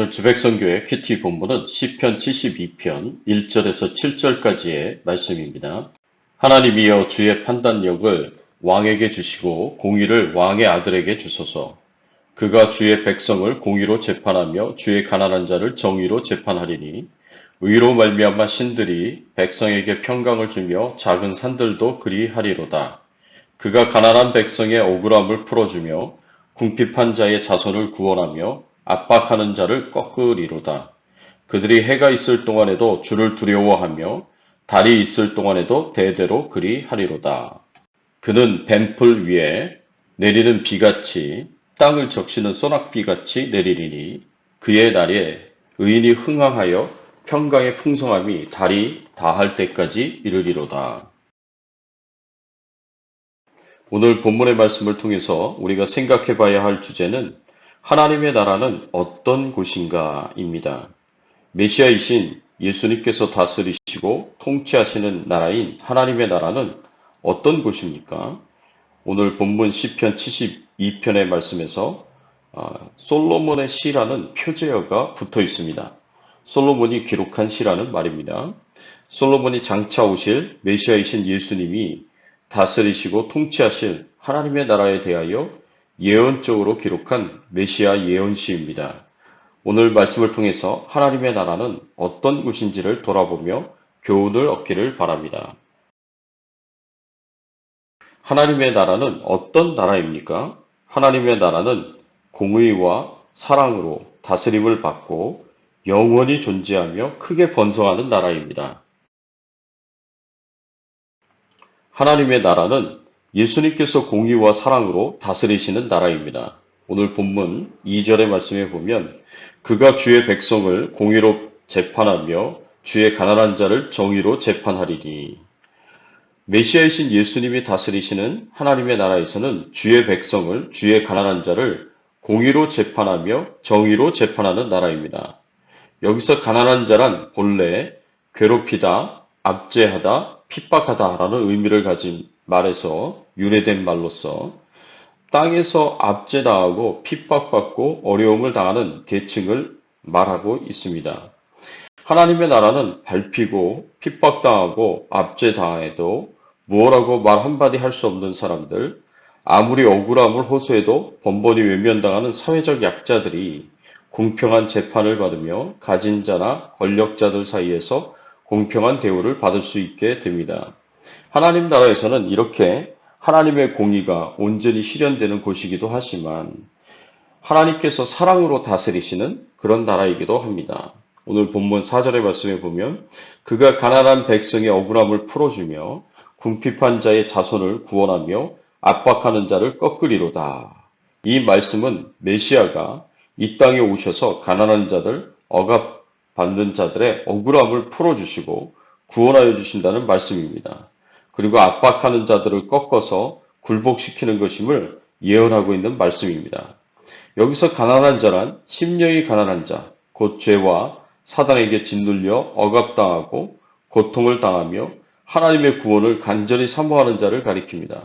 오늘 주백성교회 큐티 본문은 시편 72편 1절에서 7절까지의 말씀입니다. 하나님이여 주의 판단력을 왕에게 주시고 공의를 왕의 아들에게 주소서. 그가 주의 백성을 공의로 재판하며 주의 가난한 자를 정의로 재판하리니 의로 말미암아 신들이 백성에게 평강을 주며 작은 산들도 그리하리로다. 그가 가난한 백성의 억울함을 풀어주며 궁핍한 자의 자손을 구원하며 압박하는 자를 꺾으리로다. 그들이 해가 있을 동안에도 주를 두려워하며 달이 있을 동안에도 대대로 그리하리로다. 그는 뱀풀 위에 내리는 비같이 땅을 적시는 소낙비같이 내리리니 그의 날에 의인이 흥황하여 평강의 풍성함이 달이 다할 때까지 이르리로다. 오늘 본문의 말씀을 통해서 우리가 생각해 봐야 할 주제는 하나님의 나라는 어떤 곳인가입니다. 메시아이신 예수님께서 다스리시고 통치하시는 나라인 하나님의 나라는 어떤 곳입니까? 오늘 본문 시편 72편의 말씀에서 솔로몬의 시라는 표제어가 붙어 있습니다. 솔로몬이 기록한 시라는 말입니다. 솔로몬이 장차 오실 메시아이신 예수님이 다스리시고 통치하실 하나님의 나라에 대하여 예언적으로 기록한 메시아 예언시입니다. 오늘 말씀을 통해서 하나님의 나라는 어떤 곳인지를 돌아보며 교훈을 얻기를 바랍니다. 하나님의 나라는 어떤 나라입니까? 하나님의 나라는 공의와 사랑으로 다스림을 받고 영원히 존재하며 크게 번성하는 나라입니다. 하나님의 나라는 예수님께서 공의와 사랑으로 다스리시는 나라입니다. 오늘 본문 2절의 말씀에 보면 그가 주의 백성을 공의로 재판하며 주의 가난한 자를 정의로 재판하리니. 메시아이신 예수님이 다스리시는 하나님의 나라에서는 주의 백성을, 주의 가난한 자를 공의로 재판하며 정의로 재판하는 나라입니다. 여기서 가난한 자란 본래 괴롭히다, 압제하다, 핍박하다라는 의미를 가진 말에서 유래된 말로서 땅에서 압제당하고 핍박받고 어려움을 당하는 계층을 말하고 있습니다. 하나님의 나라는 밟히고 핍박당하고 압제당해도 무엇라고 말 한마디 할 수 없는 사람들, 아무리 억울함을 호소해도 번번이 외면당하는 사회적 약자들이 공평한 재판을 받으며 가진 자나 권력자들 사이에서 공평한 대우를 받을 수 있게 됩니다. 하나님 나라에서는 이렇게 하나님의 공의가 온전히 실현되는 곳이기도 하지만 하나님께서 사랑으로 다스리시는 그런 나라이기도 합니다. 오늘 본문 4절의 말씀에 보면 그가 가난한 백성의 억울함을 풀어주며 궁핍한 자의 자손을 구원하며 압박하는 자를 꺾으리로다. 이 말씀은 메시아가 이 땅에 오셔서 가난한 자들, 억압받는 자들의 억울함을 풀어주시고 구원하여 주신다는 말씀입니다. 그리고 압박하는 자들을 꺾어서 굴복시키는 것임을 예언하고 있는 말씀입니다. 여기서 가난한 자란 심령이 가난한 자, 곧 죄와 사단에게 짓눌려 억압당하고 고통을 당하며 하나님의 구원을 간절히 사모하는 자를 가리킵니다.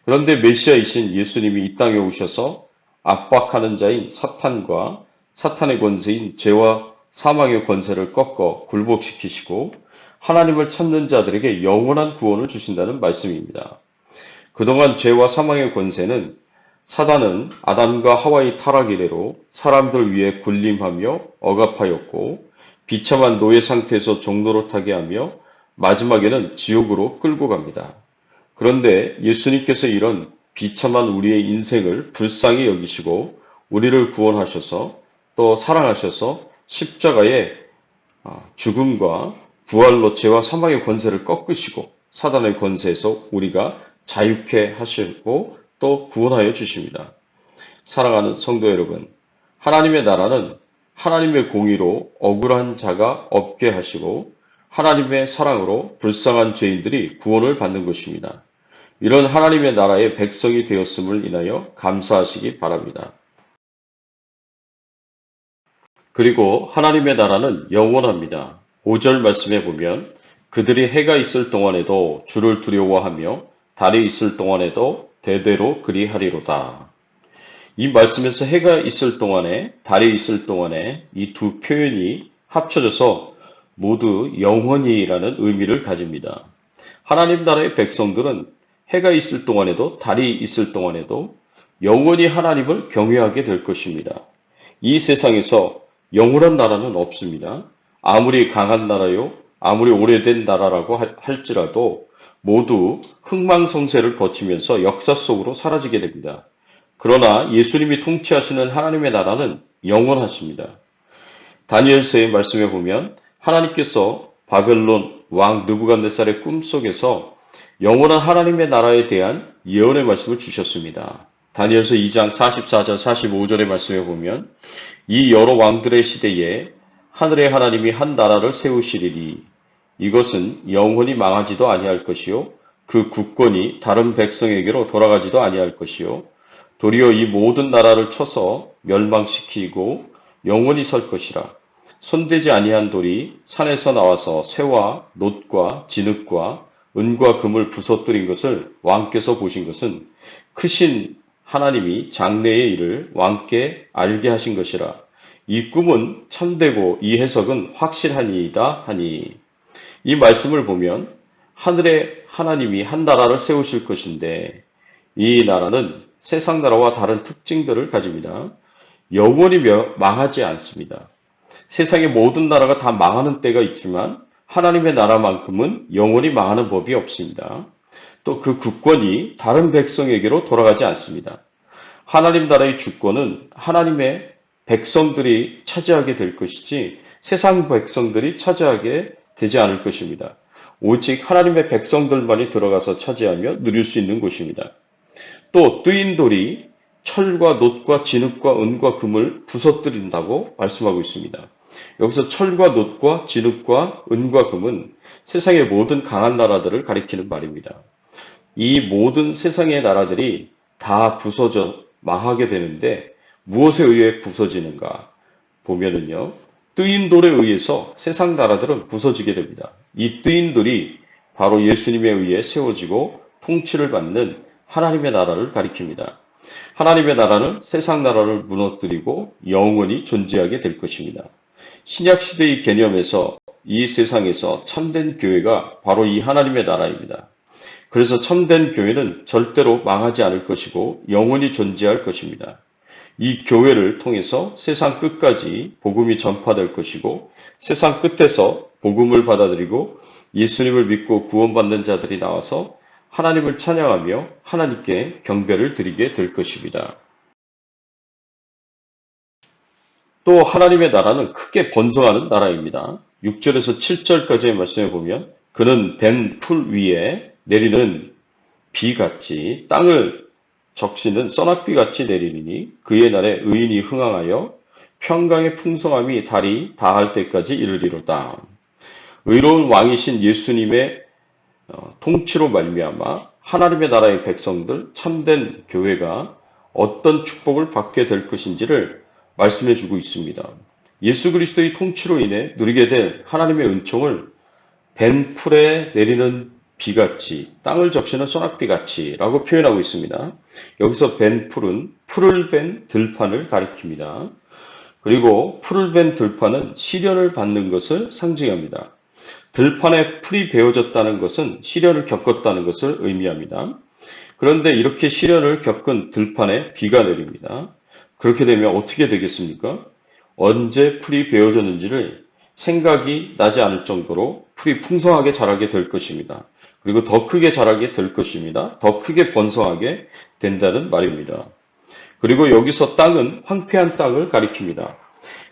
그런데 메시아이신 예수님이 이 땅에 오셔서 압박하는 자인 사탄과 사탄의 권세인 죄와 사망의 권세를 꺾어 굴복시키시고 하나님을 찾는 자들에게 영원한 구원을 주신다는 말씀입니다. 그동안 죄와 사망의 권세는 사단은 아담과 하와의 타락 이래로 사람들 위에 군림하며 억압하였고 비참한 노예 상태에서 종노릇하게 하며 마지막에는 지옥으로 끌고 갑니다. 그런데 예수님께서 이런 비참한 우리의 인생을 불쌍히 여기시고 우리를 구원하셔서 또 사랑하셔서 십자가의 죽음과 부활로 죄와 사망의 권세를 꺾으시고 사단의 권세에서 우리가 자유케 하시고 또 구원하여 주십니다. 사랑하는 성도 여러분, 하나님의 나라는 하나님의 공의로 억울한 자가 없게 하시고 하나님의 사랑으로 불쌍한 죄인들이 구원을 받는 것입니다. 이런 하나님의 나라의 백성이 되었음을 인하여 감사하시기 바랍니다. 그리고 하나님의 나라는 영원합니다. 5절 말씀에 보면 그들이 해가 있을 동안에도 주를 두려워하며 달이 있을 동안에도 대대로 그리하리로다. 이 말씀에서 해가 있을 동안에, 달이 있을 동안에 이 두 표현이 합쳐져서 모두 영원히라는 의미를 가집니다. 하나님 나라의 백성들은 해가 있을 동안에도 달이 있을 동안에도 영원히 하나님을 경외하게 될 것입니다. 이 세상에서 영원한 나라는 없습니다. 아무리 강한 나라요, 아무리 오래된 나라라고 할지라도 모두 흥망성쇠를 거치면서 역사 속으로 사라지게 됩니다. 그러나 예수님이 통치하시는 하나님의 나라는 영원하십니다. 다니엘서의 말씀에 보면 하나님께서 바벨론 왕 느부갓네살의 꿈속에서 영원한 하나님의 나라에 대한 예언의 말씀을 주셨습니다. 다니엘서 2장 44절 45절의 말씀에 보면 이 여러 왕들의 시대에 하늘의 하나님이 한 나라를 세우시리니 이것은 영원히 망하지도 아니할 것이요 그 국권이 다른 백성에게로 돌아가지도 아니할 것이요 도리어 이 모든 나라를 쳐서 멸망시키고 영원히 설 것이라. 손대지 아니한 돌이 산에서 나와서 새와 놋과 진흙과 은과 금을 부서뜨린 것을 왕께서 보신 것은 크신 하나님이 장래의 일을 왕께 알게 하신 것이라. 이 꿈은 참되고 이 해석은 확실하니이다 하니. 이 말씀을 보면 하늘의 하나님이 한 나라를 세우실 것인데 이 나라는 세상 나라와 다른 특징들을 가집니다. 영원히 망하지 않습니다. 세상의 모든 나라가 다 망하는 때가 있지만 하나님의 나라만큼은 영원히 망하는 법이 없습니다. 또 그 국권이 다른 백성에게로 돌아가지 않습니다. 하나님 나라의 주권은 하나님의 백성들이 차지하게 될 것이지 세상 백성들이 차지하게 되지 않을 것입니다. 오직 하나님의 백성들만이 들어가서 차지하며 누릴 수 있는 곳입니다. 또 뜨인 돌이 철과 놋과 진흙과 은과 금을 부서뜨린다고 말씀하고 있습니다. 여기서 철과 놋과 진흙과 은과 금은 세상의 모든 강한 나라들을 가리키는 말입니다. 이 모든 세상의 나라들이 다 부서져 망하게 되는데 무엇에 의해 부서지는가 보면은요. 뜨인 돌에 의해서 세상 나라들은 부서지게 됩니다. 이 뜨인 돌이 바로 예수님에 의해 세워지고 통치를 받는 하나님의 나라를 가리킵니다. 하나님의 나라는 세상 나라를 무너뜨리고 영원히 존재하게 될 것입니다. 신약 시대의 개념에서 이 세상에서 참된 교회가 바로 이 하나님의 나라입니다. 그래서 참된 교회는 절대로 망하지 않을 것이고 영원히 존재할 것입니다. 이 교회를 통해서 세상 끝까지 복음이 전파될 것이고 세상 끝에서 복음을 받아들이고 예수님을 믿고 구원받는 자들이 나와서 하나님을 찬양하며 하나님께 경배를 드리게 될 것입니다. 또 하나님의 나라는 크게 번성하는 나라입니다. 6절에서 7절까지의 말씀에 보면 그는 된 풀 위에 내리는 비같이 땅을 적시는 써낙비같이 내리니 그의 날에 의인이 흥황하여 평강의 풍성함이 달이 다할 때까지 이르리로다. 의로운 왕이신 예수님의 통치로 말미암아 하나님의 나라의 백성들 참된 교회가 어떤 축복을 받게 될 것인지를 말씀해 주고 있습니다. 예수 그리스도의 통치로 인해 누리게 될 하나님의 은총을 벤 풀에 내리는 비같이 땅을 적시는 소낙비같이 라고 표현하고 있습니다. 여기서 벤 풀은 풀을 벤 들판을 가리킵니다. 그리고 풀을 벤 들판은 시련을 받는 것을 상징합니다. 들판에 풀이 베어졌다는 것은 시련을 겪었다는 것을 의미합니다. 그런데 이렇게 시련을 겪은 들판에 비가 내립니다. 그렇게 되면 어떻게 되겠습니까? 언제 풀이 베어졌는지를 생각이 나지 않을 정도로 풀이 풍성하게 자라게 될 것입니다. 그리고 더 크게 자라게 될 것입니다. 더 크게 번성하게 된다는 말입니다. 그리고 여기서 땅은 황폐한 땅을 가리킵니다.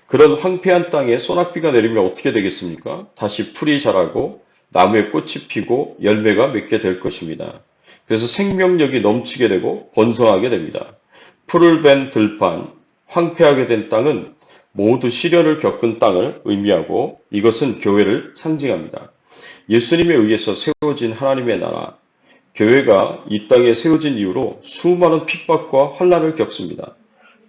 그런 황폐한 땅에 소낙비가 내리면 어떻게 되겠습니까? 다시 풀이 자라고 나무에 꽃이 피고 열매가 맺게 될 것입니다. 그래서 생명력이 넘치게 되고 번성하게 됩니다. 풀을 벤 들판, 황폐하게 된 땅은 모두 시련을 겪은 땅을 의미하고 이것은 교회를 상징합니다. 예수님에 의해서 세워진 하나님의 나라, 교회가 이 땅에 세워진 이후로 수많은 핍박과 환난을 겪습니다.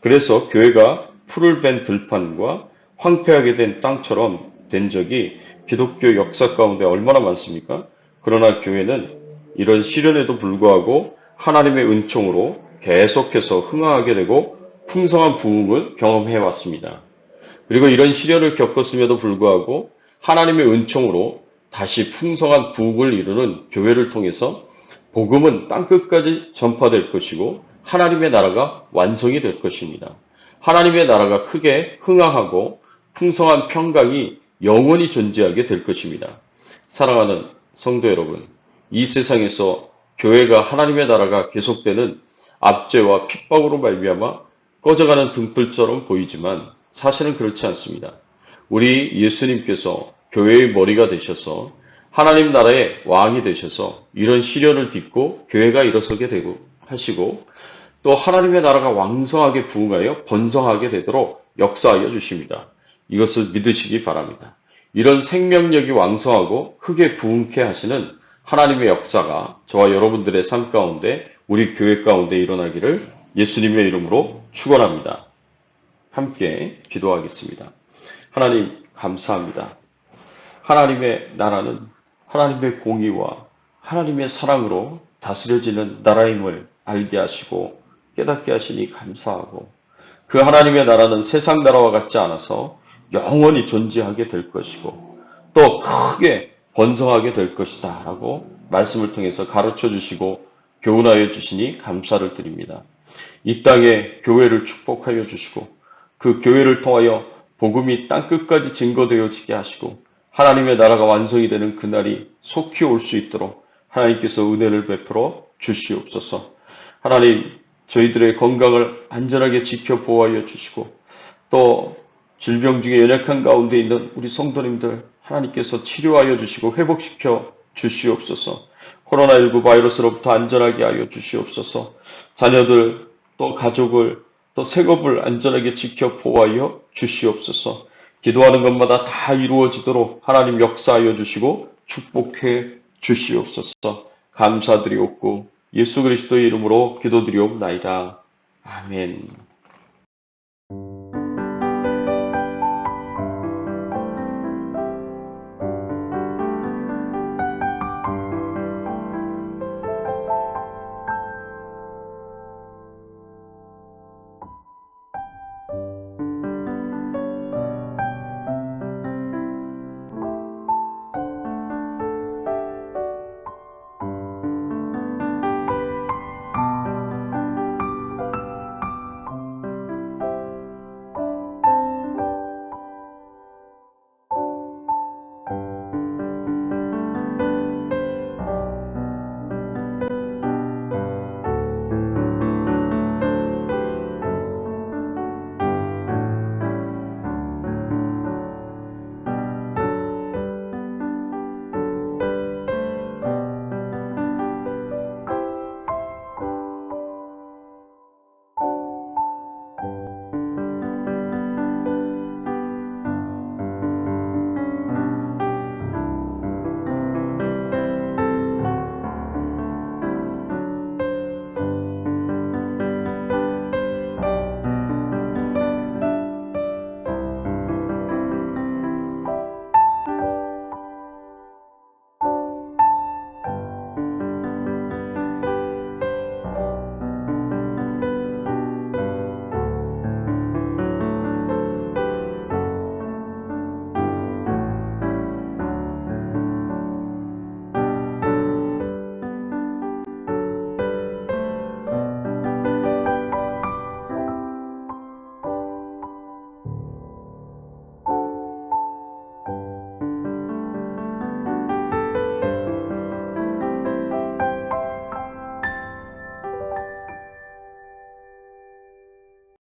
그래서 교회가 풀을 벤 들판과 황폐하게 된 땅처럼 된 적이 기독교 역사 가운데 얼마나 많습니까? 그러나 교회는 이런 시련에도 불구하고 하나님의 은총으로 계속해서 흥황하게 되고 풍성한 부흥을 경험해 왔습니다. 그리고 이런 시련을 겪었음에도 불구하고 하나님의 은총으로 다시 풍성한 부흥을 이루는 교회를 통해서 복음은 땅끝까지 전파될 것이고 하나님의 나라가 완성이 될 것입니다. 하나님의 나라가 크게 흥황하고 풍성한 평강이 영원히 존재하게 될 것입니다. 사랑하는 성도 여러분, 이 세상에서 교회가 하나님의 나라가 계속되는 압제와 핍박으로 말미암아 꺼져가는 등불처럼 보이지만 사실은 그렇지 않습니다. 우리 예수님께서 교회의 머리가 되셔서 하나님 나라의 왕이 되셔서 이런 시련을 딛고 교회가 일어서게 되고 하시고 또 하나님의 나라가 왕성하게 부흥하여 번성하게 되도록 역사하여 주십니다. 이것을 믿으시기 바랍니다. 이런 생명력이 왕성하고 크게 부흥케 하시는 하나님의 역사가 저와 여러분들의 삶 가운데 우리 교회 가운데 일어나기를 예수님의 이름으로 축원합니다. 함께 기도하겠습니다. 하나님 감사합니다. 하나님의 나라는 하나님의 공의와 하나님의 사랑으로 다스려지는 나라임을 알게 하시고 깨닫게 하시니 감사하고 그 하나님의 나라는 세상 나라와 같지 않아서 영원히 존재하게 될 것이고 또 크게 번성하게 될 것이다 라고 말씀을 통해서 가르쳐 주시고 교훈하여 주시니 감사를 드립니다. 이 땅에 교회를 축복하여 주시고 그 교회를 통하여 복음이 땅끝까지 증거되어지게 하시고 하나님의 나라가 완성이 되는 그날이 속히 올 수 있도록 하나님께서 은혜를 베풀어 주시옵소서. 하나님, 저희들의 건강을 안전하게 지켜 보호하여 주시고 또 질병 중에 연약한 가운데 있는 우리 성도님들 하나님께서 치료하여 주시고 회복시켜 주시옵소서. 코로나19 바이러스로부터 안전하게 하여 주시옵소서. 자녀들 또 가족을 또 생업을 안전하게 지켜 보호하여 주시옵소서. 기도하는 것마다 다 이루어지도록 하나님 역사하여 주시고 축복해 주시옵소서. 감사드리옵고 예수 그리스도의 이름으로 기도드리옵나이다. 아멘.